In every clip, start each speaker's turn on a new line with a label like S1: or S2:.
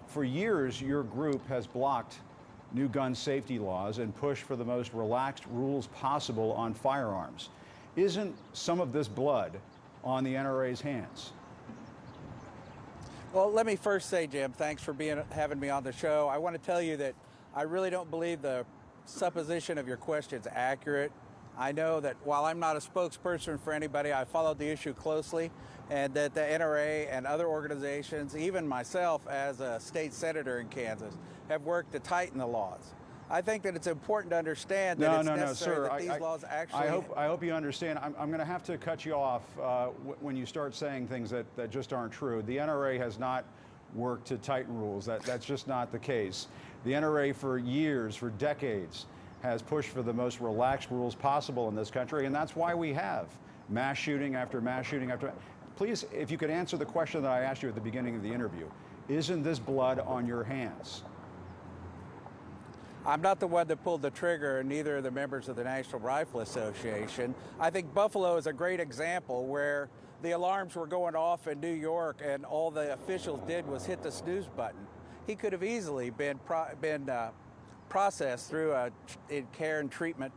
S1: For years, your group has blocked new gun safety laws and pushed for the most relaxed rules possible on firearms. Isn't some of this blood on the NRA's hands?
S2: Well, let me first say, Jim, thanks for having me on the show. I want to tell you that I really don't believe the supposition of your question is accurate. I know that while I'm not a spokesperson for anybody, I followed the issue closely, and that the NRA and other organizations, even myself as a state senator in Kansas, have worked to tighten the laws. I think that it's important to understand that it's necessary
S1: sir.
S2: that these laws actually...
S1: I hope you understand. I'm going to have to cut you off when you start saying things that just aren't true. The NRA has not worked to tighten rules. That's just not the case. The NRA for years, for decades, has pushed for the most relaxed rules possible in this country, and that's why we have mass shooting after mass shooting after... Please, if you could answer the question that I asked you at the beginning of the interview, isn't this blood on your hands?
S2: I'm not the one that pulled the trigger, and neither are the members of the National Rifle Association. I think Buffalo is a great example where the alarms were going off in New York and all the officials did was hit the snooze button. He could have easily been processed through a care and treatment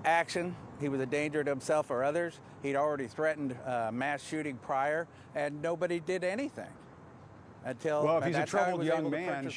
S2: action. He was a danger to himself or others. He'd already threatened mass shooting prior, and nobody did anything.
S1: Well, if he's a troubled young man,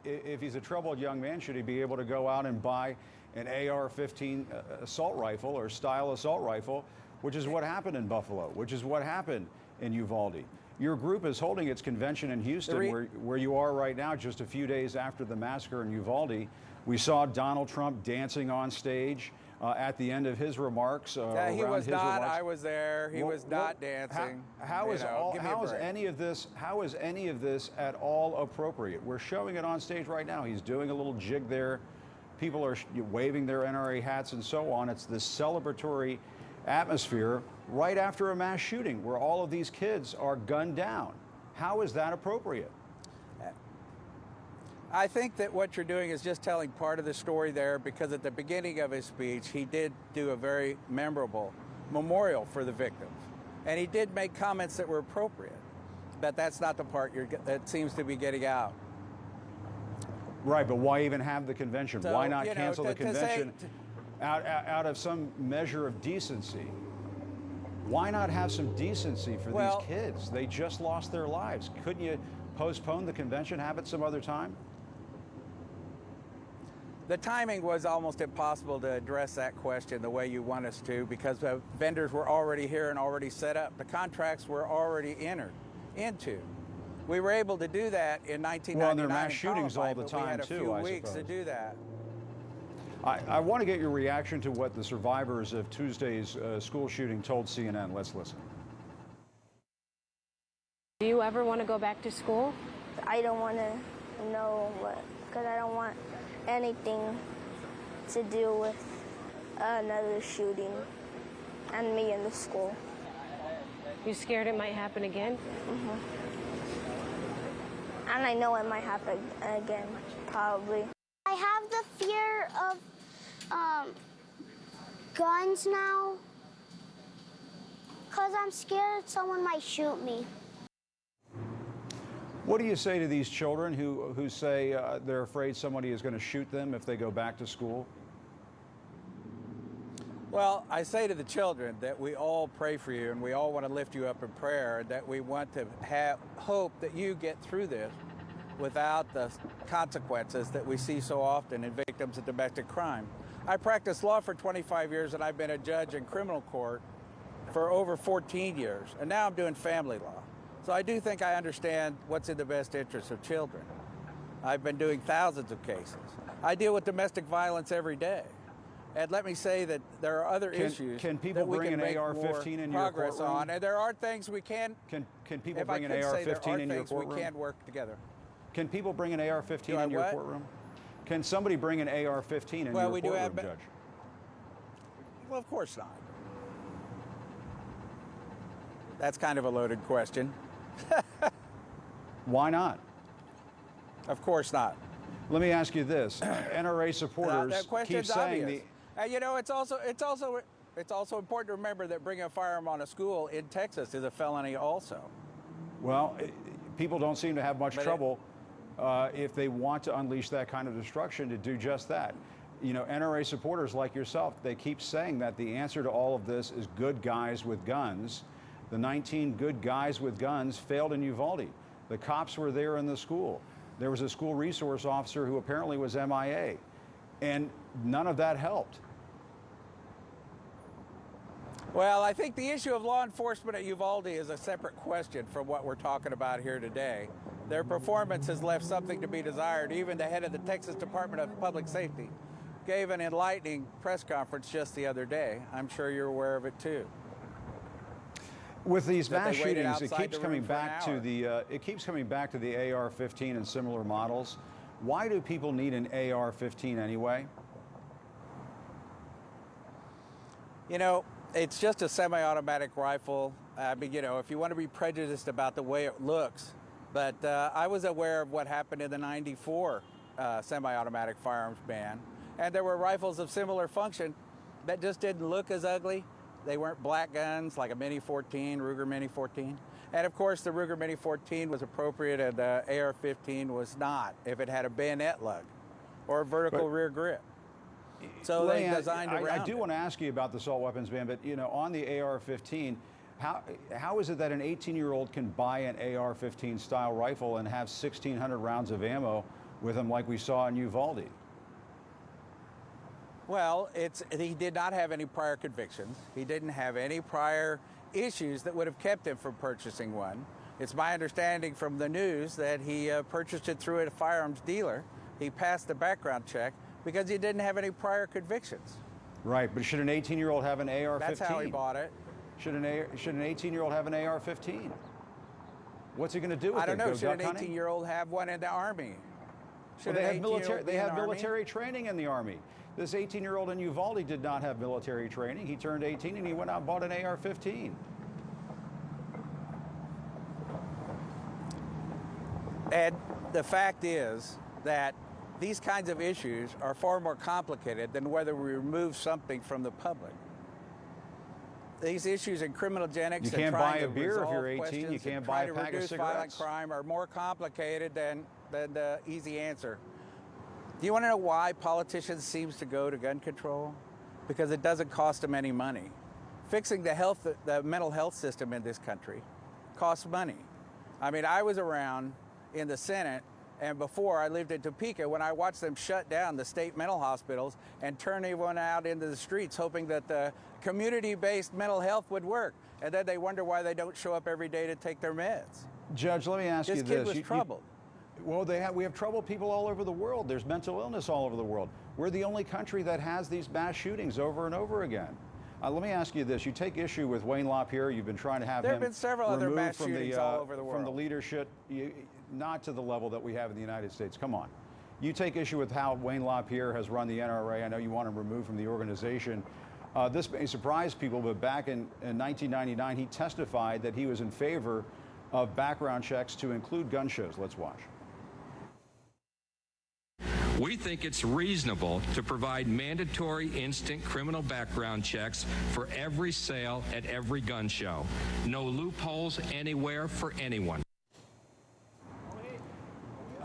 S1: if he's a troubled young man, should he be able to go out and buy an AR-15 assault rifle or style assault rifle, which is what happened in Buffalo, which is what happened in Uvalde. Your group is holding its convention in Houston, where you are right now, just a few days after the massacre in Uvalde. We saw Donald Trump dancing on stage at the end of his remarks.
S2: He was not. I was there. He was not dancing.
S1: How is any of this at all appropriate? We're showing it on stage right now. He's doing a little jig there. People are waving their NRA hats and so on. It's this celebratory atmosphere right after a mass shooting where all of these kids are gunned down. How is that appropriate?
S2: I think that what you're doing is just telling part of the story there, because at the beginning of his speech, he did do a very memorable memorial for the victims. And he did make comments that were appropriate. But that's not the part that seems to be getting out.
S1: Right, but why even have the convention?
S2: So,
S1: why not cancel the convention out of some measure of decency? Why not have some decency for these kids? They just lost their lives. Couldn't you postpone the convention, have it some other time?
S2: The timing was almost impossible to address that question the way you want us to, because the vendors were already here and already set up. The contracts were already entered into. We were able to do that in 1999.
S1: Well, and there are mass shootings all the time, too,
S2: we had a few weeks to do that.
S1: I want to get your reaction to what the survivors of Tuesday's school shooting told CNN. Let's listen.
S3: Do you ever want to go back to school?
S4: I don't want to know what, because I don't want anything to do with another shooting and me in the school.
S3: You scared it might happen again?
S4: Mm-hmm. And I know it might happen again, probably.
S5: I have the fear of guns now, because I'm scared someone might shoot me.
S1: What do you say to these children who say they're afraid somebody is going to shoot them if they go back to school?
S2: Well, I say to the children that we all pray for you and we all want to lift you up in prayer, and that we want to have hope that you get through this without the consequences that we see so often in victims of domestic crime. I practiced law for 25 years and I've been a judge in criminal court for over 14 years, and now I'm doing family law. So I do think I understand what's in the best interest of children. I've been doing thousands of cases. I deal with domestic violence every day. And let me say that there are other issues
S1: can people
S2: that we
S1: bring
S2: can
S1: an
S2: make
S1: AR-15 in your
S2: progress
S1: courtroom?
S2: on, and there are things we can.
S1: Can people bring an AR-15 in your courtroom?
S2: We can work together.
S1: Can people bring an AR-15 in your courtroom? Can somebody bring an AR-15 in your courtroom, Judge?
S2: Well, of course not. That's kind of a loaded question.
S1: Why not?
S2: Of course not.
S1: Let me ask you this: NRA supporters keep saying
S2: you know, it's also important to remember that bringing a firearm on a school in Texas is a felony also.
S1: Well, people don't seem to have much trouble if they want to unleash that kind of destruction to do just that. You know, NRA supporters like yourself, they keep saying that the answer to all of this is good guys with guns. The 19 good guys with guns failed in Uvalde. The cops were there in the school. There was a school resource officer who apparently was MIA, and none of that helped.
S2: Well, I think the issue of law enforcement at Uvalde is a separate question from what we're talking about here today. Their performance has left something to be desired. Even the head of the Texas Department of Public Safety gave an enlightening press conference just the other day. I'm sure you're aware of it too.
S1: With these mass shootings, it keeps coming back to the AR-15 and similar models. Why do people need an AR-15 anyway?
S2: You know, it's just a semi-automatic rifle. I mean, you know, if you want to be prejudiced about the way it looks, but I was aware of what happened in the '94 semi-automatic firearms ban, and there were rifles of similar function that just didn't look as ugly. They weren't black guns like a Mini 14, Ruger Mini 14. And of course, the Ruger Mini 14 was appropriate and the AR-15 was not if it had a bayonet lug or a vertical rear grip. So they designed around
S1: I do want to ask you about the assault weapons ban, but you know, on the AR-15, how is it that an 18-year-old can buy an AR-15 style rifle and have 1,600 rounds of ammo with them like we saw in Uvalde?
S2: Well, he did not have any prior convictions. He didn't have any prior issues that would have kept him from purchasing one. It's my understanding from the news that he purchased it through a firearms dealer. He passed the background check because he didn't have any prior convictions.
S1: Right, but should an 18-year-old have an AR-15?
S2: That's how he bought it.
S1: Should an 18-year-old have an AR-15? What's he going to do with it?
S2: I don't know. Should an 18-year-old have one in the Army?
S1: Well, they have military training in the Army. This 18-year-old in Uvalde did not have military training. He turned 18 and he went out and bought an AR-15.
S2: And the fact is that these kinds of issues are far more complicated than whether we remove something from the public. These issues in criminogenics
S1: you can't buy a beer if you're 18. You can't buy a pack of cigarettes.
S2: Violent crime are more complicated than the easy answer. Do you want to know why politicians seem to go to gun control? Because it doesn't cost them any money. Fixing the mental health system in this country costs money. I mean, I was around in the Senate, and before I lived in Topeka, when I watched them shut down the state mental hospitals and turn everyone out into the streets, hoping that the community-based mental health would work. And then they wonder why they don't show up every day to take their meds.
S1: Judge, let me ask you this.
S2: This kid was troubled.
S1: Well, we have troubled people all over the world. There's mental illness all over the world. We're the only country that has these mass shootings over and over again. Let me ask you this. You take issue with Wayne LaPierre. You've been trying to have
S2: there
S1: him
S2: have been several other mass shootings all over the world.
S1: From the leadership, not to the level that we have in the United States. Come on. You take issue with how Wayne LaPierre has run the NRA. I know you want him removed from the organization. This may surprise people, but back in 1999, he testified that he was in favor of background checks to include gun shows. Let's watch.
S6: We think it's reasonable to provide mandatory instant criminal background checks for every sale at every gun show. No loopholes anywhere for anyone.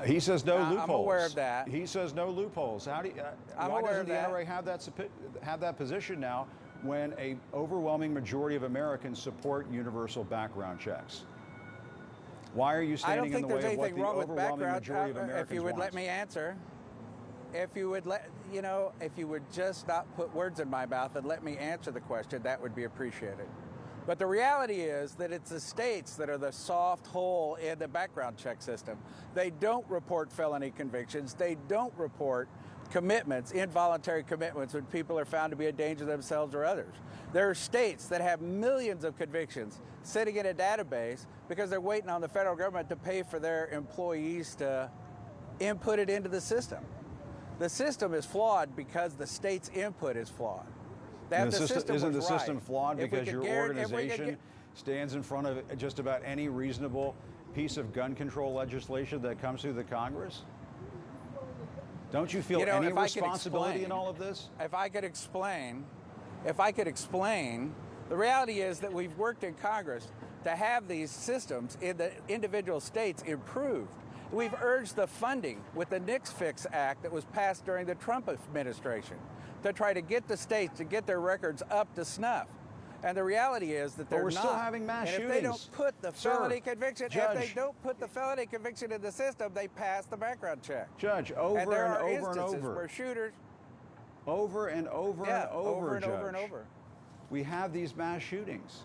S1: He says no loopholes.
S2: I'm aware of that.
S1: He says no loopholes. How do you, why doesn't the NRA have that position now when a overwhelming majority of Americans support universal background checks? Why are you standing in the way of what the overwhelming majority of Americans want?
S2: If you would let me answer. If you would if you would just not put words in my mouth and let me answer the question, that would be appreciated. But the reality is that it's the states that are the soft hole in the background check system. They don't report felony convictions. They don't report commitments, involuntary commitments, when people are found to be a danger to themselves or others. There are states that have millions of convictions sitting in a database because they're waiting on the federal government to pay for their employees to input it into the system. The system is flawed because the state's input is flawed.
S1: Isn't the system flawed because your organization stands in front of just about any reasonable piece of gun control legislation that comes through the Congress? Don't you feel any responsibility in all of this?
S2: If I could explain, the reality is that we've worked in Congress to have these systems in the individual states improved. We've urged the funding with the NICS Fix Act that was passed during the Trump administration to try to get the states to get their records up to snuff. And the reality is that they're
S1: But we're
S2: not.
S1: still having mass
S2: and
S1: shootings.
S2: If they don't put the
S1: Sir,
S2: felony conviction,
S1: Judge,
S2: if they don't put the felony conviction in the system, they pass the background check.
S1: Judge, over
S2: and there
S1: and
S2: are
S1: over and
S2: instances
S1: over.
S2: where shooters,
S1: Over and over
S2: yeah,
S1: and over,
S2: over and
S1: Judge.
S2: over and over.
S1: We have these mass shootings.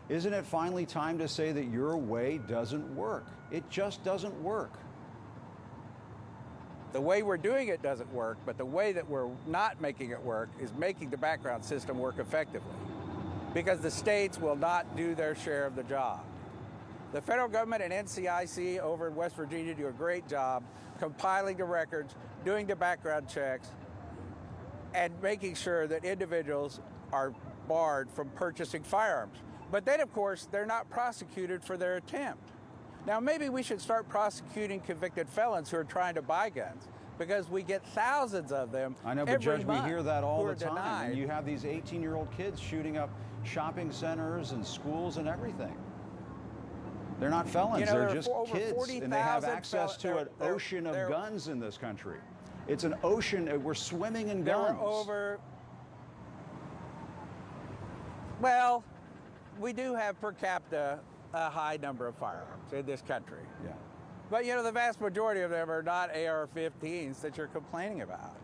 S1: Isn't it finally time to say that your way doesn't work? It just doesn't work.
S2: The way we're doing it doesn't work, but the way that we're not making it work is making the background system work effectively, because the states will not do their share of the job. The federal government and NCIC over in West Virginia do a great job compiling the records, doing the background checks, and making sure that individuals are barred from purchasing firearms. But then, of course, they're not prosecuted for their attempt. Now, maybe we should start prosecuting convicted felons who are trying to buy guns, because we get thousands of them.
S1: I know, but
S2: every
S1: Judge, we
S2: month
S1: hear that all
S2: who
S1: the
S2: are
S1: time.
S2: denied.
S1: And you have these 18-year-old kids shooting up shopping centers and schools and everything. They're not felons,
S2: You know,
S1: they're
S2: there are
S1: just
S2: over
S1: kids.
S2: 40,000
S1: And they have access to an
S2: there-
S1: ocean of
S2: there-
S1: guns in this country. It's an ocean, we're swimming in
S2: There
S1: guns.
S2: were over. Well, we do have per capita a high number of firearms in this country.
S1: Yeah.
S2: But, you know, the vast majority of them are not AR-15s that you're complaining about.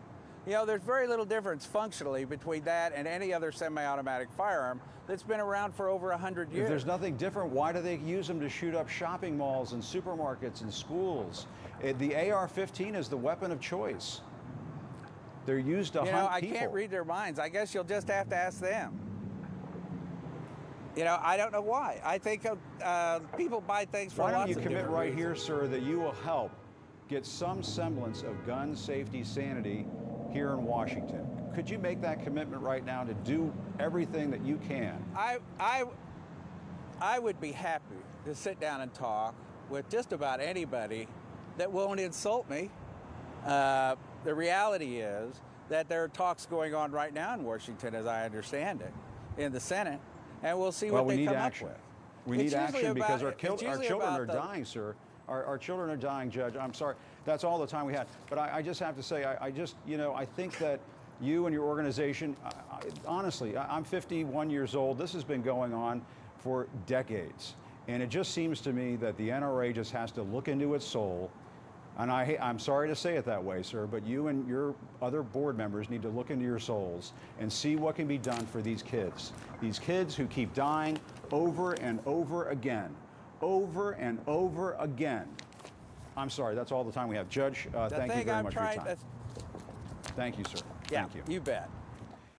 S2: You know, there's very little difference functionally between that and any other semi-automatic firearm that's been around for over 100 years.
S1: If there's nothing different, why do they use them to shoot up shopping malls and supermarkets and schools? The AR-15 is the weapon of choice. They're used to
S2: You know,
S1: hunt
S2: I
S1: people.
S2: can't read their minds. I guess you'll just have to ask them. You know, I don't know why. I think people buy things for
S1: Why
S2: lots
S1: don't you
S2: of
S1: commit
S2: different
S1: right here,
S2: reasons.
S1: sir, that you will help get some semblance of gun safety sanity here in Washington? Could you make that commitment right now to do everything that you can?
S2: I would be happy to sit down and talk with just about anybody that won't insult me. The reality is that there are talks going on right now in Washington, as I understand it, in the Senate, and we'll see what
S1: Well, we
S2: they
S1: need
S2: come
S1: action.
S2: up with.
S1: We
S2: It's
S1: need
S2: usually
S1: action because
S2: about-
S1: our
S2: it's usually
S1: children
S2: about
S1: are
S2: the-
S1: dying, sir. Our children are dying, Judge. I'm sorry. That's all the time we had. But I just have to say, I think that you and your organization, honestly, I'm 51 years old. This has been going on for decades. And it just seems to me that the NRA just has to look into its soul. And I'm sorry to say it that way, sir, but you and your other board members need to look into your souls and see what can be done for these kids who keep dying over and over again, over and over again. I'm sorry, that's all the time we have. Judge, thank you very much for your time. Thank you, sir.
S2: Yeah,
S1: Thank you.
S2: you bet.